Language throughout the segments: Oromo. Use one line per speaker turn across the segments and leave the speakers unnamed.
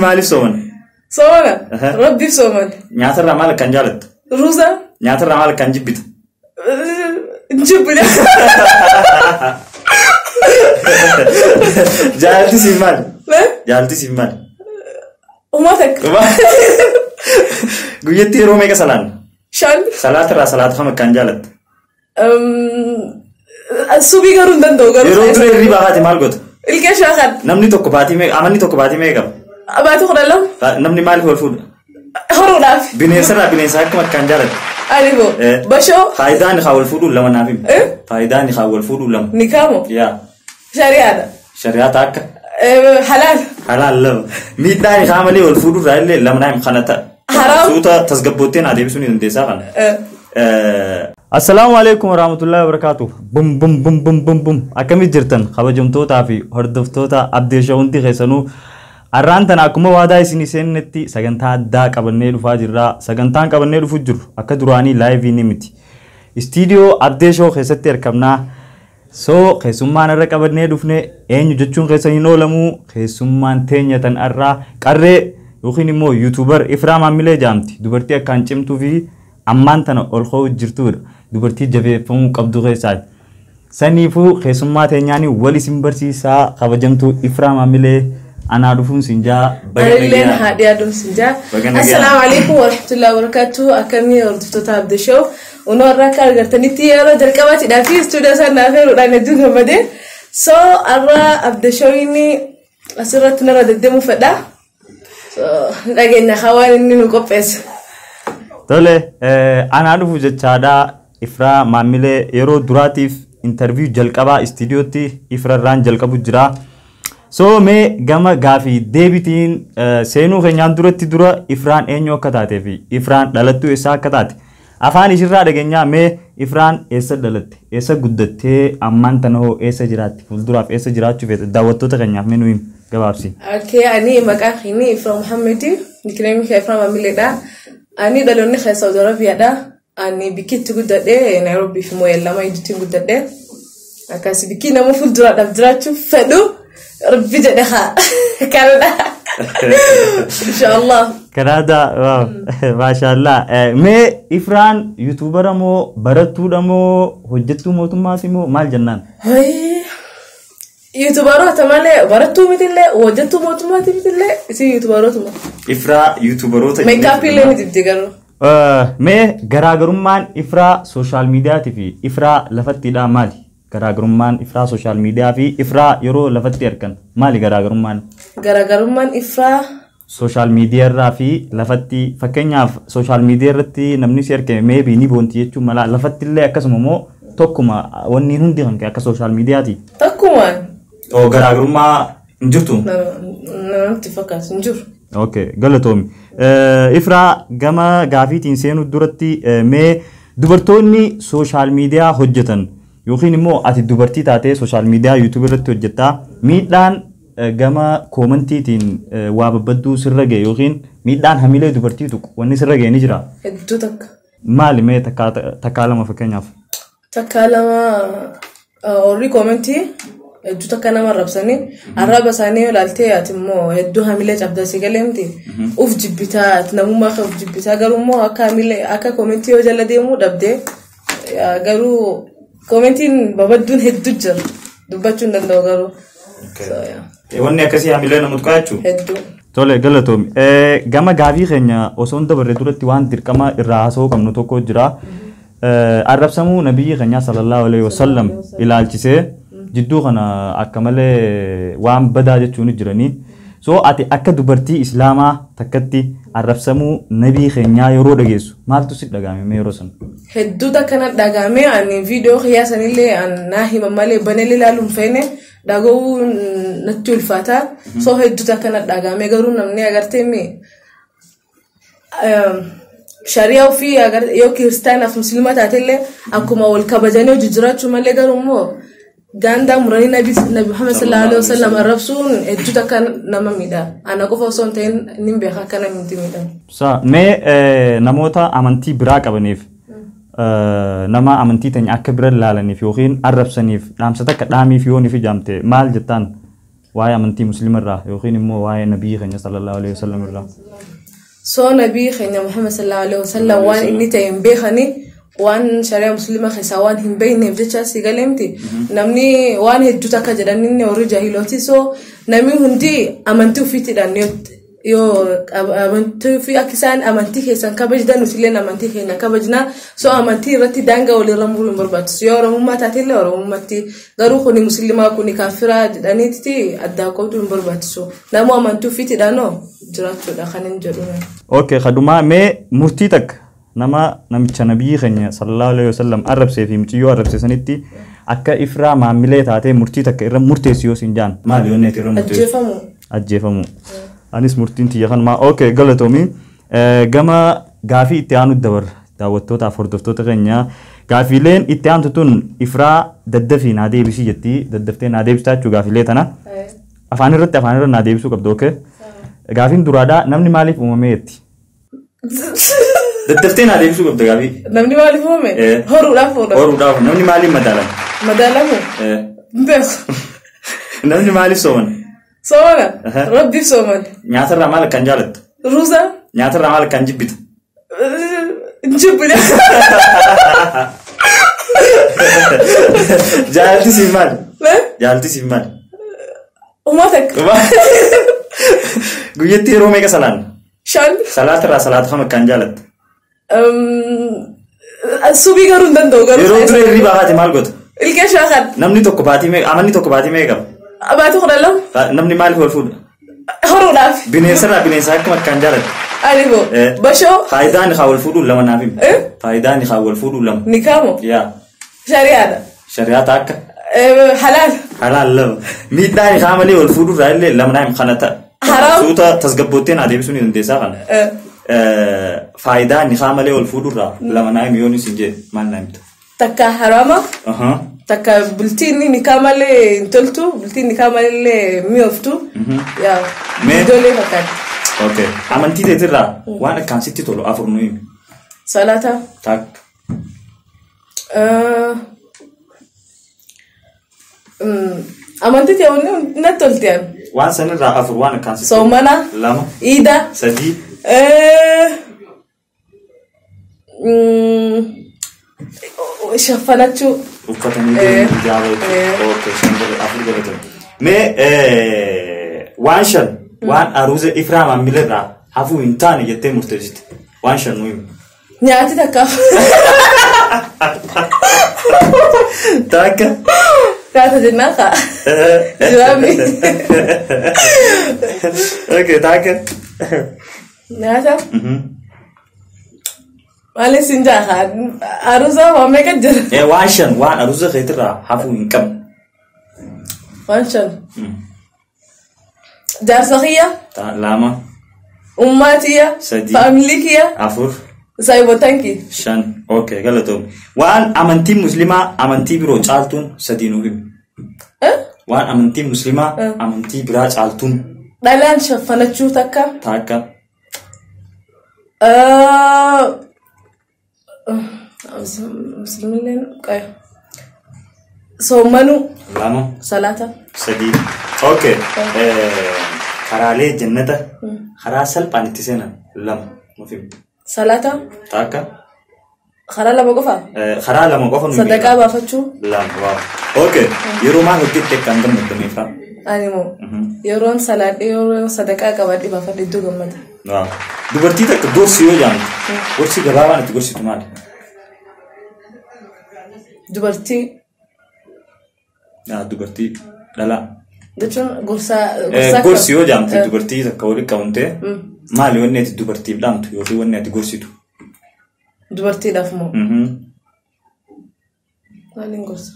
مالي سومن
سومن ربي سومن
نياتر رمال كنجالت
روزا
نياتر رمال كنجبت
نجبنا
جالتي سيمال جالتي سيمال
وما تك
قلتي رومي كسلان
شان
صلاة خم كنجالت
السوبي قارون دندو قارون
يروم تري ريبا هاتي مال قد
الكاش آخر
نمني توكو باتي مي عملني توكو باتي مي قب
أبغى تقول لهم
نمني مال هو الفود
هرو ناف
بنيسا كم كنجالت
أليبو بشو
فايدان خاول فود ولا منافم فايدان خاول فود ولا
نكامو
يا
شريعة
أك
حلال
لا ميدان خاملي والفود رأي لا منام خنتا
حرام
سوتا تسقبوتين عادي بسوني نديسا خن السلام عليكم ورحمة الله وبركاته بوم بوم بوم بوم بوم بوم أكمل جرتن خبرجم توتا في هردفتوتا أبدي شونتي خيسانو أرانتنا أكمل وادا يسني سنتي سجنتا دا كابنيلو فاجرا سجنتان كابنيلو فجر أكدراني لايف نيمتي استديو أبدي شو خيستي ركبنا سو خيسمان الرك كابنيلو فني إني جتشون خيسانينو لمو خيسمان تانية تن أرا كره يوخيني مو يوتيوبر إفرام عمله جامتي دوبرتي أكانشم تو في أمانتنا أرخو جرتور دوبرتي جبه فم قبضو خيساي سنيفو خيسمان تانياني ولي سيمبرسي سا خبرجمتو إفرام عمله أنا أعرفون سنجا
بغنغيان هادي أدم سنجا السلام عليكم ورحمة الله وبركاته أكمل ردفتوتا عبد الشو ونورا كارغرتني تيارو جلكواتي دافي ستوديو سان نافير ودانا دون همدي سو أرى عبد الشو إني أسرت نرى ددمو فدا لكن خواني نقفز
تولي أنا أعرفو جتشادا إفرا معملة يرو دراتيف انترفيو جلكوا استديوتي إفرا ران جلكبو جرا So me gama gafi debitin senu kenyaan duratti dura Ifraan eenyu akka taatee fi Ifraan dhalattuu isaa akka taate afaan ishirraa dhageenyaa me Ifraan eessa dhalatte eessa guddattee ammaan tana hoo eessa jiraatti fuulduraaf eessa jiraachuu feete daawwattoota keenyaaf mee nuyi gabaabsi.
Okay ani maqaan keenyi Ifraan Muhammadi nickname kee Ifraan Mamiledha ani dhaloonni kee Saudi Arabiyaadha ani bikitti guddadhe Nairobi fi Moyellama iditti guddadhe akkasi bikki nama fuulduraadhaaf jiraachuu fedhu ربي جدها كندا إن شاء الله
كندا ما شاء الله مي إفران يوتيوبر مو براتو دمو هجتو موتو ماسيمو مال جنان
يوتيوبرات مالي براتو مثله وجتو موتو ماسي مثله سي يوتيوبرات مو
إفرا يوتيوبرات
ميك اب اللي متدقرو
مي غراغرمان إفرا سوشيال ميديا تي إفرا لفتي دا مالي غراغرمان إفرا سوشيال ميديا في إفرا يرو لفتي أركن مالي غراغرمان إفرا سوشيال ميديا رافي لفتي فكينيا سوشيال ميديا رتي نمني سيرك مي بيني بونتي يچو ملا لفتي اللي أكسمو توكما وني هندي هنك أكس سوشيال ميديا تي
توكما
أو غراغرما نجرتو
تفكس نجر
أوكي غلطومي إفرا غما غافي تنسينو دورتي مي دوبرتوني سوشيال ميديا هجتن يوخين مو أتي دوبرتي تاتي سوشيال ميديا يوتيوب رتو جتا ميدان جما كومنتي تين وابدو سرقة يوخين ميدان هميله دوبرتي توك وني سرقة نجرا
هدوتك
مالي مي تكالما فكنياف
تكالما أوري كومنتي هدوتك أنا مرة بسني الرابع سني ولالتي أتمو هدو هميله جبدا سيكلمتي أوف جبتا تنامو ما خف جبتا قالوا مو أكا هميله أكا كومنتي وجلا ديمو دبده قالوا كومنتين بابدون هدوجر دبچون دندوغرو
وني كسي عملنا متقاچو
هدو
تولي غلطوم غما غافي خنيا اوسون دبر دورتي وان دركما الراسو كم نتوكو جرا عرب سمو نبي خنيا صلى الله عليه وسلم الى الجسه جدو خنا اكمل وان بدا جچون جرني سو اتي اك دبرتي اسلاما تكتي عرب سمو نبي خنيا يرو دغيسو مالتو سي دغامي ميروسن
هدو دا كانت دغامي ان فيديو خياسن اللي ان ناهي ممالي بنلي لالم فينه دغو نتول فاتا سو هدو دا كانت دغامي غرو نمني اگرتي مي شريعه في اگر يو كريستيان في مسلمات اتله اكما والكبجانو ججراتو مالي غرو مو غاندا مراني نبي محمد صلى الله عليه وسلم الرسول هدو دا كان نماميدا انا كفو سونتين نيمبيخا كان ميدا
سا مي نموتا امنتي براك ابنيف nama amantii tanya akka bira laalanii fi yookiin arrabsaniif dhaamsa takka dhaamii fi yoonii fi jaamte maal jettaan waa'ee amantii musliimarraa yookiin immoo waa'ee nabii keenya sallallahu alaihi wasallam irraa.
So nabii keenya Muhammad sallallahu alaihi wasallam waan inni ta'e hin beekani waan shari'a musliima keessaa waan hin beekneef jecha si galeemti namni waan hedduu takka jedhanii warri jaahilooti so namni hundi amantii ofiitiidhaan yoo amantii ofii akka isaan amantii keessan kabajdan nutillee amantii keenya kabajna so amantii irratti daangaa walirra muruu hin barbaachisu yoo oromummaa taatillee oromummaatti garuu kuni musliimaa kuni kaafiraa jedhaniiti addaa qooduu hin barbaachisu namu amantii ofiitiidhaan jiraachuudha kan hin jedhu.
Okay kadumaa mee murtii takka namicha nabii keenya sallallahu alaihi wasallam arrabsee fi muciyyoo arrabseesanitti akka ifraa maamilee taatee murtii takka irra murteessi yoo siin jaan maal yoonneeti irra murteessu ajjeefamu anis murtiin tiyya kan maa okay galatoomi gama gaafii itti aanu dabar daawwattootaaf hordoftoota keenya gaafiileen itti aantu tun ifraa daddafii naa deebisii jetti daddaftee naa deebistaa jechuu gaafiilee tana afaan irra naa deebisuu qabdu okay gaafiin duraadhaa namni maaliif uumamee jetti daddaftee naa deebisuu qabda gaafii
namni maaliif uumame
horuudhaaf namni maaliif
madaalamu beeku
namni maaliif sooman
rabbiif sooman
nyaatarraa maal kan jaalattu
ruusa
nyaatarraa maal kan jibbitu
jibbina
jaalti siif maal
umatak
guyyatti yeroo meeqa salaan
shan
salaatarraa salaata kama kan jaalattu
subii garuu hin danda'u garuu
yeroo dura hirriba haati maal goota
ilkee shaakan
namni tokko baatii meeqa qaba
Abaatii 12
namni maaliif wal fuudha
horuudhaaf
bineensa akkuma kan jaalattu
Alibo bashoo
faayidaan isaa wal fuudhuun lama naaf hima faayidaan isaa wal fuudhuun lama
ni kaamu
yaa
shari'aadha
akka
halaal
lama miidhaan isaa malee wal fuudhuurraa illee lama naaf kana ta'a suuta tasgabbootteen adeemsuu ni dandeessaa kana faayidaan isaa malee wal fuudhuurraa lama naaf hima yoon isin jedhe maal naaf himta
takka harama takka bultiin ni kaamalee intoltu bultiin ni kaamalee mi'ooftu yaa ijoollee fakkaata.
Okay amantii teetirraa waan akkaan sitti tolu afur nu himi.
Salaata.
Tak.
Amantii ta'uun natti tolti.
Waan sanirraa afur waan akkaan sitti.
Soomana.
Lama.
Iida.
Sadii.
Shaffanachuu.
Uffatanii jaabatu. Okay shan afur galatan. Mee waan shan. waan aruuza ifraa maamilirraa hafuu hin taane jettee murteessite waan shan nuyi
nyaati takka taata jennaa kaa jiraami
okay taaka
nyaata maali sinjaa kaa aruuza waa meeqa jira
waan shan waan aruuza keetirraa hafuu hin qabne
waan shan jaarsakiya
lama
ummatiya familikiya
afur
saibotanki
shan okay galatoom waan amantii muslimaa amantii biroo caaltuun sadii nu himi waan amantii muslimaa amantii biraa caaltuun
dhalaan shaffanachuu takka muslimin qaya soomanu
lama
salaata
sadii okay karaalee jannata karaa salphaan itti seenan lama mufim
salaata
taaka
karaa lama qofa sadaqaa baafachuu
lama waaw okay yeroo maal hojjette kan gammaddameefaa
animoo yeroon salaadhee yeroon sadaqaa qabadhee baafadhe iddoo gammada
waaw dubartii takka gorsi yoo jaamtu gorsi gabaabaan itti gorsitu maali
dubartii
dubartii dhalaa
jechuun
gorsi yoo jaamtu dubartii takka walitti qabamtee maali wanni ati dubartiif dhaamtu yookiin wanni ati gorsitu
dubartiidhaaf moo maaliin gorsa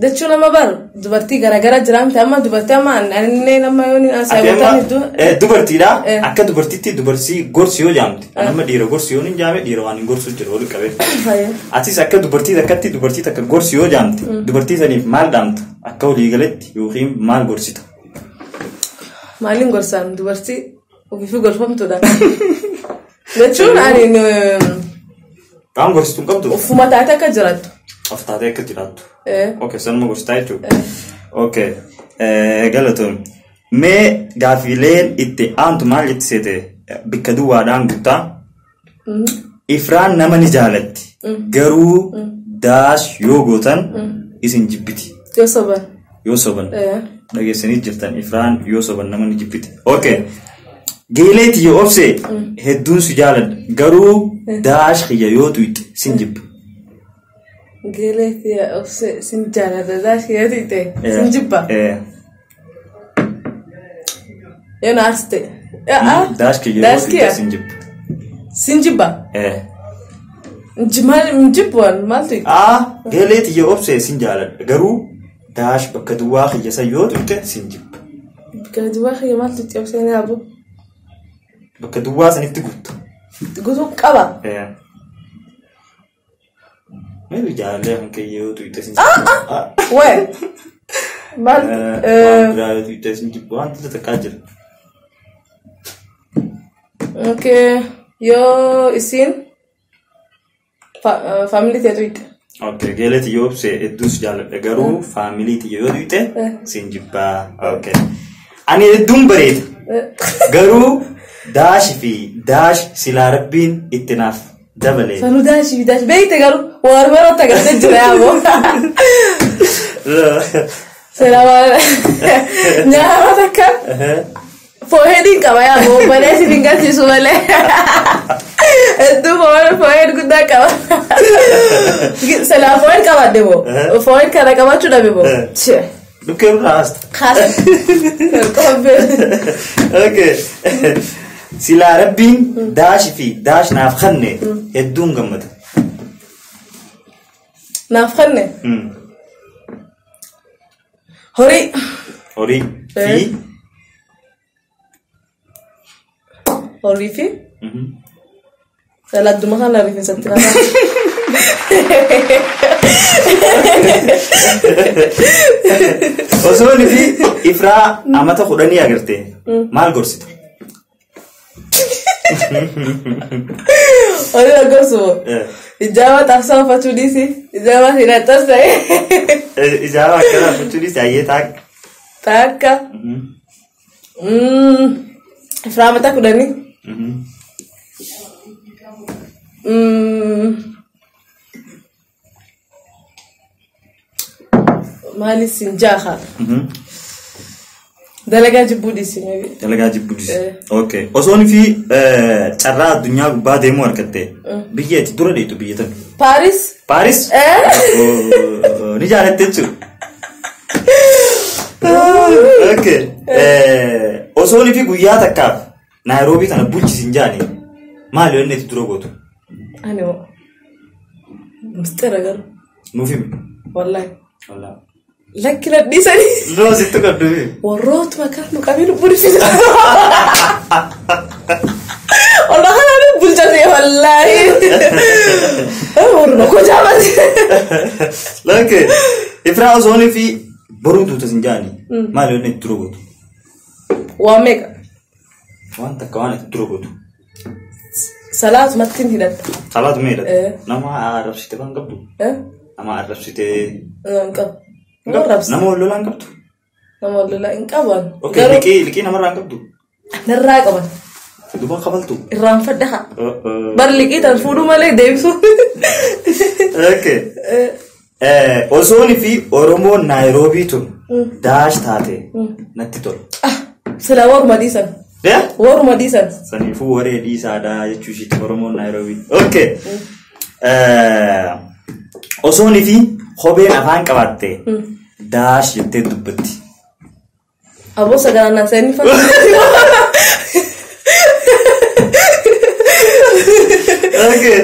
jechuun nama bar dubartii garagara jiraamte amma dubartii amma annee nama yoon saayibotaan hedduu
dubartiidha akka dubartiitti dubartii gorsi yoo jaamte nama dhiira gorsi yoo hin jaame dhiira waan hin gorsu jiru walitti qabee atis akka dubartii takkatti dubartii takka gorsi yoo jaamte dubartii saniif maal dhaamta akka walii galatti yookiin maal gorsita
maaliin gorsaan dubartii ofiifi gorfamtuudha jechuun ani
waan gorsitu hin qabdu
ufuma taate akka jiraattu
of taatee akka jiraattu okay sanuma gorsitaa jechuudha Okay. Galaton. Me gafileen itti aantu maal jetti seete bikka duwwaadhaan guttaa. Ifraan nama ni jaalatti. Garuu daash yoo gootan isin jibbiti. Yoo soban. Dhageessanii jirtan Ifraan yoo soban nama ni jibbiti. Okay. Geeleeti yoo obse hedduun si jaaladha. Garuu daash xiyya yoo tuyte sin jibba.
Geeleeti yoo obse sin jaaladha daash xiyya tuyte sin jibba. Yo naaste.
Daash xiyya yoo tuyte sin jibba.
Sin jibba? Njibban maal tuyte?
Geeleeti yoo obse sin jaaladha. Garuu daash bakka duwwaa xiyya san yoo tuyte sin jibba.
Bakka duwwaa xiyya maal tuyte obse ni abu?
Bakka duwwaa sanitti guttu.
Guutuu qaba.
Maybe jaalallee hanqee yoo tuyte sin
jibba. Wee. Maal?
Biraa yoo tuyte sin jibba waan takkaa jira.
Okay. Yoo isin family ta'e tuyte.
Okay. Geeleeti yoo obse hedduus jaaladha garuu family ta'e yoo tuyte sin jibba. Okay. Ani hedduun bareeda. Garuu daash fi daash silaa rabbiin itti naaf dabale.
Sanu daash fi daash beekte garuu warbaroota gartee jira yaaboo. Silaa waan nyaara takka foohediin qaba yaaboo malee si hin galchiisu malee. Hedduu foohed guddaa qaba. Silaa foohed qabaadde moo foohed kana qabachuu dhabe moo.
Lukkee irraa haasta. Okay. Silaa rabbiin daash fi daash naaf kanne hedduun gammada.
Naaf kanne? Horii.
Horii fi?
Horii fi? Saladduma kana rifeensatti naaf.
Osoo fi Ifraa amata 10 agarte maal gorsita?
Horii agorsu ijaaba taasisaa uffachuu dhiisi ijaaba hidhatas ta'e.
Ijaaba akkana uffachuu dhiisi ayyee taakka.
Taakka. Ifraa amata 10. Maali sinjaaha. Dalagaa jibbuu dhiisi.
Dalagaa jibbuu dhiisi. Okay. Osoon fi carraa addunyaa gubbaa deemuu argatte biyyeetti dura deetu biyya tan.
Paaris.
Paaris? Ni jaalatte jechuudha. Okay. Osoon fi guyyaa takkaaf Naayiroobii kana bulchisin jaani maali yoo inni itti dura gootu?
Ani moo mistera garuu.
Nuuf himi.
Wallahi.
Wallahi.
Lakki nadhiisanii.
Loo sitti qabduufi.
Warrootuma kan nu qabee lubbuu dhufisa. Wallah kanaan bulchate wallahi. Warra koo jaabate.
Okay. Ifraa osoonii fi boruu duuta sin jaani maali yoo inni itti dura gootu?
Waan meeqa?
Waan takka waan itti dura gootu.
Salaatu mattiin hidhatta.
Salaatu mee hidhatta? Nama arrabsite waan qabdu? Nama arrabsite.
Qabu. Nama
wallola hin qabdu?
Nama wallola hin qaban.
Okay, liqii namarraa hin qabdu?
Narraa qaban.
Duban qabaltu?
Irraan faddaha. Bar liqii tan fuudhu malee deebisu.
Okay. Osooni fi Oromoon Naayiroobii tun daash taate natti tola.
Sila waruma dhiisan. Waruma dhiisan.
Saniifuu waree dhiisaadhaa jechuu ishiitti Oromoon Naayiroobii. Okay. Osooni fi kopheen afaan qabaatte daash jettee dubbatti.
Aboo sagalaan seenii fakkaatu.
Okay.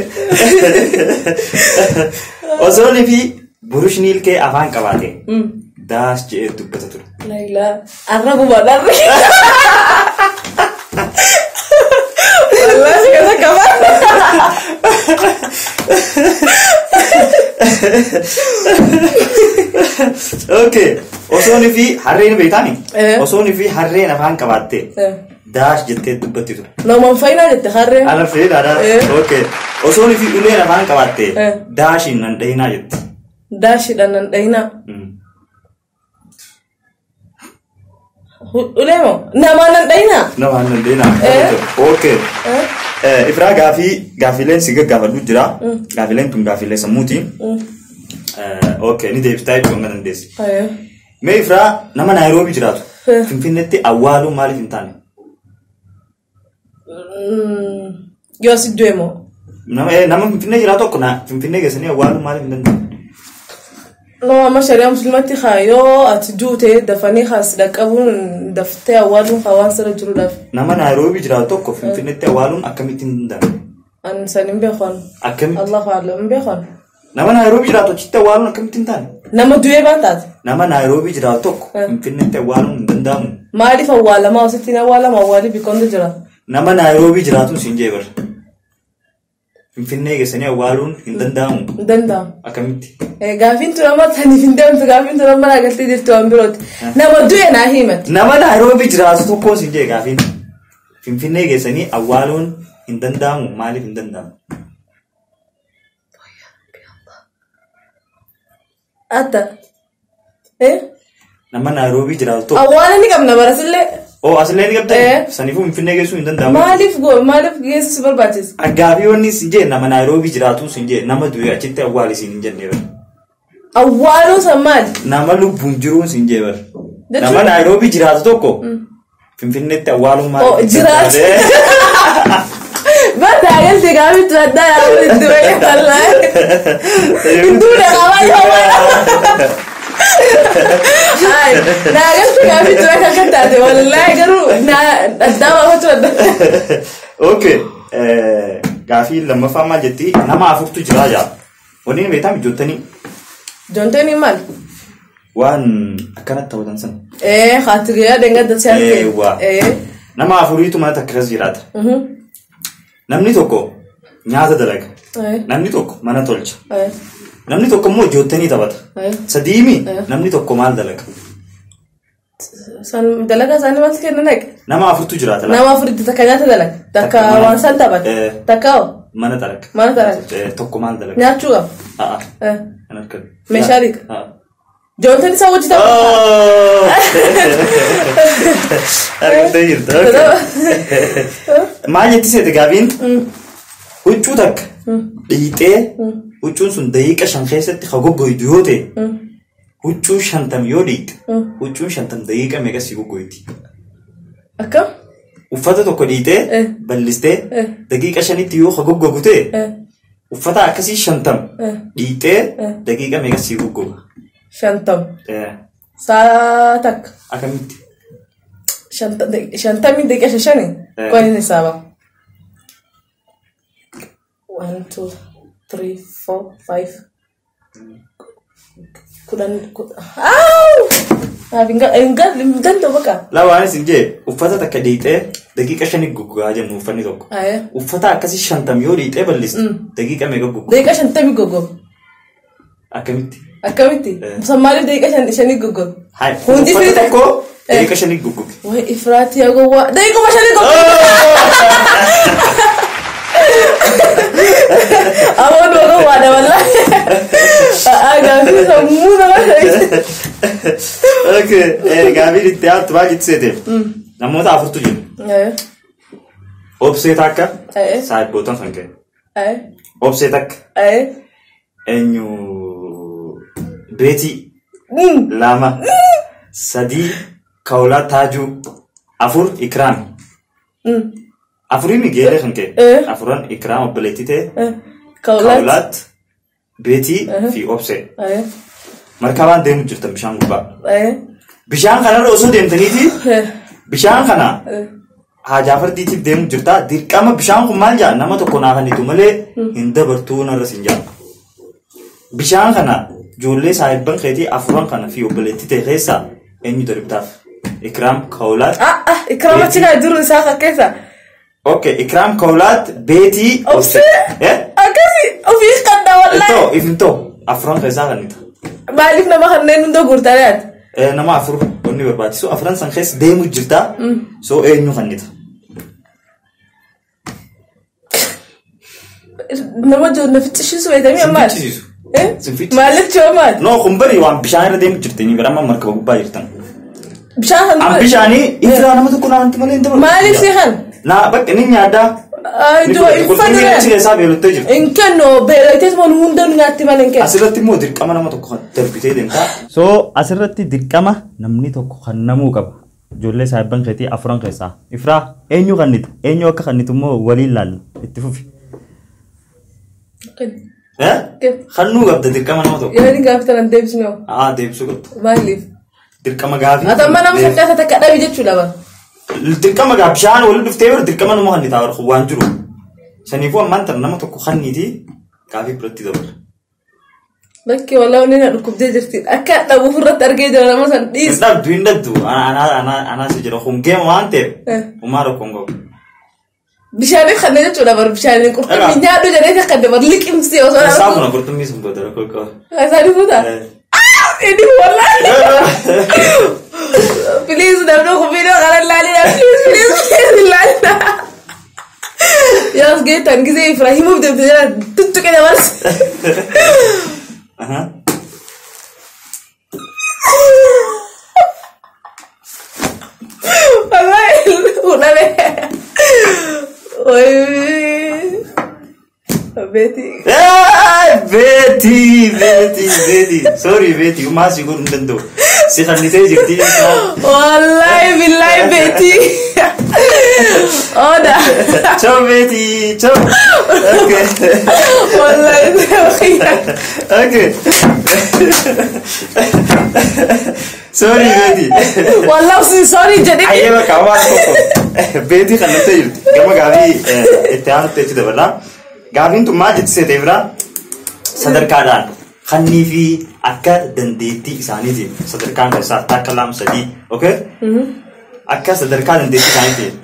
Osooni fi burushni ilkee afaan qabaate daash jedhee dubbata ture.
Laila arrabu badarre. Wallahi kana qabaate.
Okay. Osooni fi harreen beektaani? Osooni fi harreen afaan qabaatte daash jettee dubbatti ture.
Namoonni fayyinaa jette harreen.
Ala fayyadaadha. Okay. Osooni fi uleen afaan qabaatte daashiin nan dhayinaa jette.
Daashiidhaan nan dhayinaa. ulemo namanan dayna
namanan dayna okay ifra gafilen siga gafadu jira gafilen tun gafile samuti okay ni deftay tungan des me ifra nama Nairobi jiratu finfinetti awalu mali fintani
yo si duemo
nama finfinne jiratu kuna finfinne gesani awalu mali fintani
no ama sharia muslimati khayo atjute dafani khas dakabun dafte awalun khawan sara juru daf
nama Nairobi jiratu ko finfinetti awalun akamitin dan
an sanim be khon
akam
Allahu a'lam be khon
nama Nairobi jiratu chitta awalun akamitin dan
nama duye bantat
nama Nairobi jiratu ko finfinetti awalun dandam
mali fa wala ma usitina wala ma wali bikondo jira
nama Nairobi jiratu sinjeber finfinne gesani awalun dandam akamiti
gafin turama tani findam tu gafin turama la galti dirtu ambirot nama duye na himat
nama Nairobi jiratu to ko sinje gafin finfinne gesani awalun dandam mali dandam
ata
nama Nairobi jiratu
awala ni kam na barasille
asle ni kapta sanifu finfinne gesu dandam
malif gesu super batis
agabi woni sinje nama Nairobi jiratu sinje nama duye achitte awali sinje
awalu samad
nama lu bunjuru sinje bar nama Nairobi jiratu to ko finfinne te awalu ma
jiratu bada gal te gabi tu adda ya duye wallahi duye gabi ay nagal te gabi tu ka kanta de wallahi garu na adda wa tu adda
okay gafi lamma fama jetti nama afuktu jiraja woni betam jontani mal wan akanat tawdan san
khatriya denga da chance
nama afuritu ma takras jirata namni tokko nyaata dalaga namni tokko mana tolcha namni tokko mo jottani tabata sadimi namni tokko mal dalaga
san dalaga san mat kennek
nama afurtu jirata
nama afurtu takanyata dalaga takka wan san tabata takao
mana dalaga tokko mal dalaga
nyachuga
anarkan
mesharik jontani sawji tabata
argutayir ma yetti sete gavin huccu tak diite huccun sun daqiiqa shan keessatti khagoggoydu yote huccu shantam yodit huccu shantam daqiiqa mega si goggoyti
akka
uffata tokko diite balliste daqiiqa shanitti yoo khagoggogute uffata akkasi shantam diite daqiiqa mega si goggoga
shantam saatak
akamitti
shantami daqiiqa shashani koni nisaba 1 2 3 4 5 kudan ganto baka
lawan sinje uffata takka diite daqiiqa shani goggoga jennu uffanni tokko uffata akkasi shantam yoo diite ballis daqiiqa mega goggoga
daqiiqa shantami goggoga
akamitti
samali daqiiqa shani goggoga
hundi fi tokko daqiiqa shani goggoga
way ifrati ya gowa daqiiqa shani goggoga awon dogo wada wallahi aga fi samuna
okay gabi teatro bagit sete namota afurtu jin opset akka sai botan sanke opset ak enyu beti lama sadi kaula taju afur ikram afurimi gele sanke afuran ikram obeletite kaulat beti fi opset markaban demu jirtan bishan guba bishan kana roso demtaniti bishan kana ha Jafar ditib demu jirta dirqama bishan kun manja nama tokko naafanitu male hinda bartuuna rasinja bishan kana jolle sahibban kheti afran kana fi obeletite khesa enyu darbtaf ikram kaulat
ikram achina duru saqa kesa
okay ikram kaulat beti
opset akasi ofi qadda wallahi
ifinto afran khesa kanita
malif nama khannen ndo gurtalat
nama afur onni barbati so afran san khess demu jirta so enyu khanita
nama jo nafitishi so edami amal
sinfit
malif chomal
no khumbari wan bishara demu jirtini barama markaba gubba jirtan
bishaan
An bishaanii ifraa nama tokko naanti malee hin dabalu.
maaliif seehan
Naa bakka inni nyaaddaa.
iddoo ifadure hin kennu beelaites mon hunda nyaatti malee hin kennu
Asirratti immoo dirqama nama tokko kan darbitee deemtaa. So asirratti dirqama namni tokko kan namuu qaba. Ijoollee saayibban keetii afuran keessaa. Ifraa eenyu kannita? Eenyu akka kannitu immoo waliin laalla itti fufi. Kannuu qabda dirqama nama tokko.
Yaani gaafatan deebisnoo.
Deebisuu qabda.
Maaliif?
Dirqama gaafii.
Atamma nama sakkaata takka dhabi jechuudha bara.
Dirqama gaaf bishaan waliin dhuftee bira dirqama nama kannitaa waan jiru. Saniifuu ammaan tan nama tokko kanniitii gaafii biratti dabala.
Bakki walaa wanni na dhukkubdee jirti. Akka dhabuuf irratti argee jira nama san dhiis.
Hin dhabdu. Anaa si jira hungeema waan ta'eef. Humaa rakkoon qabu.
Bishaaniif kanneen jechuudha bara bishaaniin qurxummii nyaadhu jedhee akka dabar liqimsee osoo dhabu.
Isaa kuna qurxummii sun booda rakkoo qaba.
Isaanii fuuta. Inni walaa. Please namni kubbinoo kana laalina please laalina. Yaas geetan gisee Ibrahimuuf deemte jira tuttuqe dabarsa. Unabe. Oi. Betty.
Sorry, Betty. You must go to the door. Si kannitee jirti.
Wallahi billahi Betty. Oda.
Ciao Betty. Ciao. Okay.
Wallahi.
Okay. Sorry Betty.
Wallahi sorry jadi.
Ayo kawan koko. Betty kannitee jirti. Gama gaabii itti aanutti itti dabala. Gaafiin tun maal jettise deebira sadarkaadhaan kannii fi akka dandeettii isaaniitiin sadarkaan keessaa akka lama sadii okay akka sadarkaa dandeettii isaaniitiin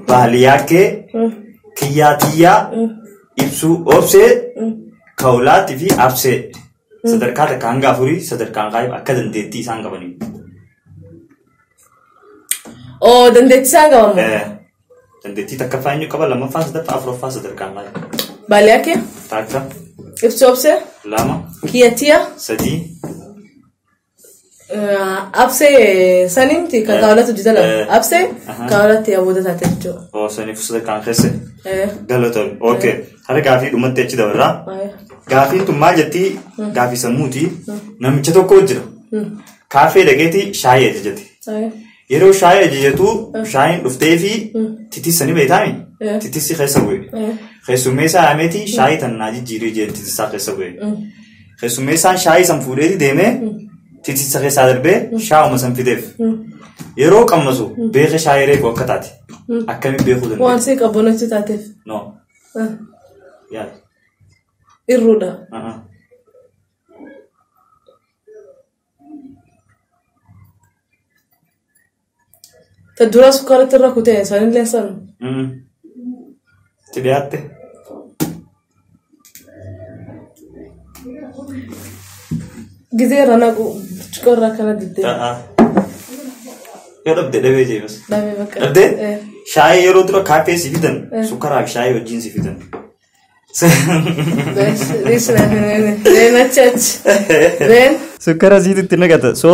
baaliyaa kee kiyyaatiyyaa ibsuu obsee kaulaatii fi absee sadarkaa takka hanga afurii sadarkaan qaayib akka dandeettii isaan qabanii.
Oh dandeettii isaan qabamu.
Dandeettii takka faayinni qaba lammaffaa sadaffaa afuraffaa sadarkaan qaayib.
Baaliyaa kee.
Takka.
Ibsuu obsee.
Lama.
Kiyyaatiyyaa.
Sadii.
Absee sanimti kan kaawwatu jitala. Absee kaawwatti yaabota taate jechuudha.
Saniif sadarkaan keessa. Galatoon. Okay. Har'a gaafii dhumatti achi dabarraa. Gaafiin tun maal jettii gaafii sammuutii namicha tokko jira. Kaafee dhageetii shaayii ajajate. Yeroo shaayii ajajatu shaayiin dhuftee fi titissanii beektaami. Titissi keessa bu'e. Keessummeessaa haameeti shaayii tan naa jijjiiree jeen titissaa keessa bu'e. Keessummeessaan shaayii san fuudheeti deemee titissa keessaa darbee shaa'uma san fideef. Yeroo qammasu beeka shaayii reefu akka taate. Akkamiin beekuu dandeenya?
Waan si qabboonatti taateef.
No. Yaada.
Irruudha. Ta dura sukkaarratti irra kutee isaanillee sanu.
Itti dhiyaatte.
Gizee irra naqu burcuqqoo irraa akkana diddee.
Yoo dhabde dhabee jeemas.
Dhabee bakka.
Dhabdee shaayii yeroo dura kaaffee si fidan sukkaaraa fi shaayii wajjin si fidan. Sukkara siititti naqata. So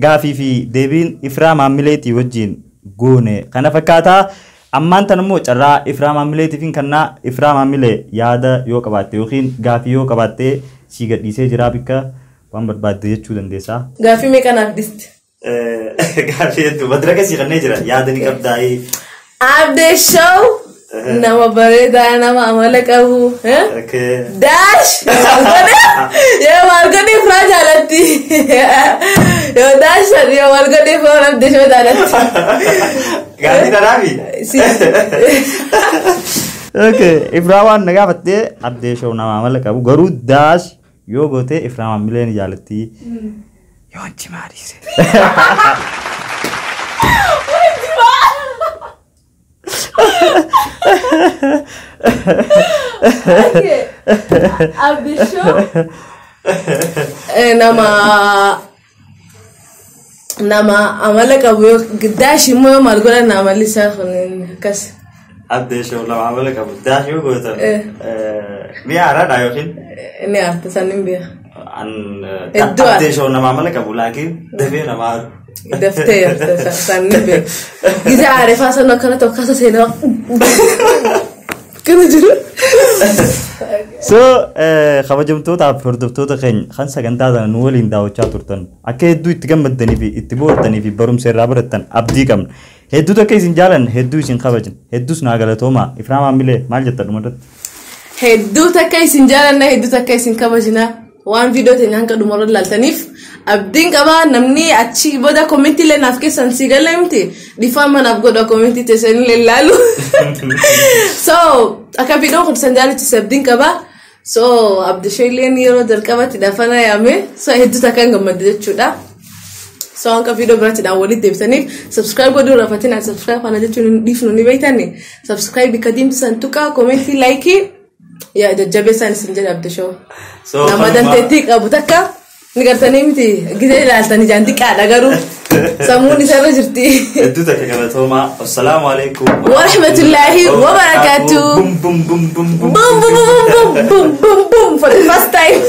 gaafii fi deebiin Ifraa maamileetii wajjin goone kana fakkaataa. Ammaan tan immoo carraa Ifraa maamileetiif kannaa Ifraa maamilee yaada yoo qabaatte yookiin gaafii yoo qabaatte si gadhiisee jira bikka waan barbaadde jechuu dandeessaa.
Gaafii meeqanaaf dhisti?
Gaafii hedduu madraka si kannee jira yaada ni qabdaa'ee.
Abdee show nama bareedaa nama amala qabu. Dash yoo marganii Ifraa jaalatti. Yoo dash yoo marganii Ifraa Abdee show jaalatti.
Gaafii tanaafi. Okay, Ifraa waan na gaafattee Abdee show nama amala qabu garuu dash yoo goote Ifraa maamilee ni jaalatti. Yoo anchi maariise.
Abdee show nama amala qabu dash immoo maal godhan amalli isaa akkas.
Abdee show nama amala qabu dash yoo goote mi'a haaraadha yookiin.
Ni haarta sanniin beeka.
Abdee show nama amala qabu laakiin dafee nama
دفتر سنبه إذا عارف أصلا كانت وقصة هنا كنا جرو
so kabajamtoota fi hordoftoota keenya kan sagantaadhaan nu waliin daawwachaa turtan akka hedduu itti gammaddanii fi itti boortanii fi barumsa irraa barattan abdii qabna hedduu akka isin jaalan hedduu isin kabajan hedduus naa galatoomaa Ifraam Ammilee maal jetta dhumarratti
hedduu akka isin jaalanna hedduu akka isin kabajina waan viidiyoo teenya hanqa dhumarra laaltaniif abdiin qaba namni achi booda koomenti illee naaf keessan si galamti dhifaan manaaf godha koomenti teessan illee laalu so akka viidiyoon kun san jaalatti abdiin qaba so abdishoo illee yeroo jalqabatti daafana yaame so hedduu akka gammadde jechuudha so hanqa viidiyoo biraatti walitti deebisaniif subscribe godhuu rafatina subscribe kana jechuun dhiifnu ni beeytani subscribe bika diimtu santuqa koomenti laayikii yaa jajjabeessaan isin jedha abdishoo nama danteettii qabu takka ni gartanii miti gidee ilaaltanii jaantiqaadha garuu sammuun isarra jirti
hedduu takka galatoomaa assalaamu alaikum
wa rahmatullahi wa barakatuh
bum bum bum bum bum
boom boom boom boom boom boom for the first time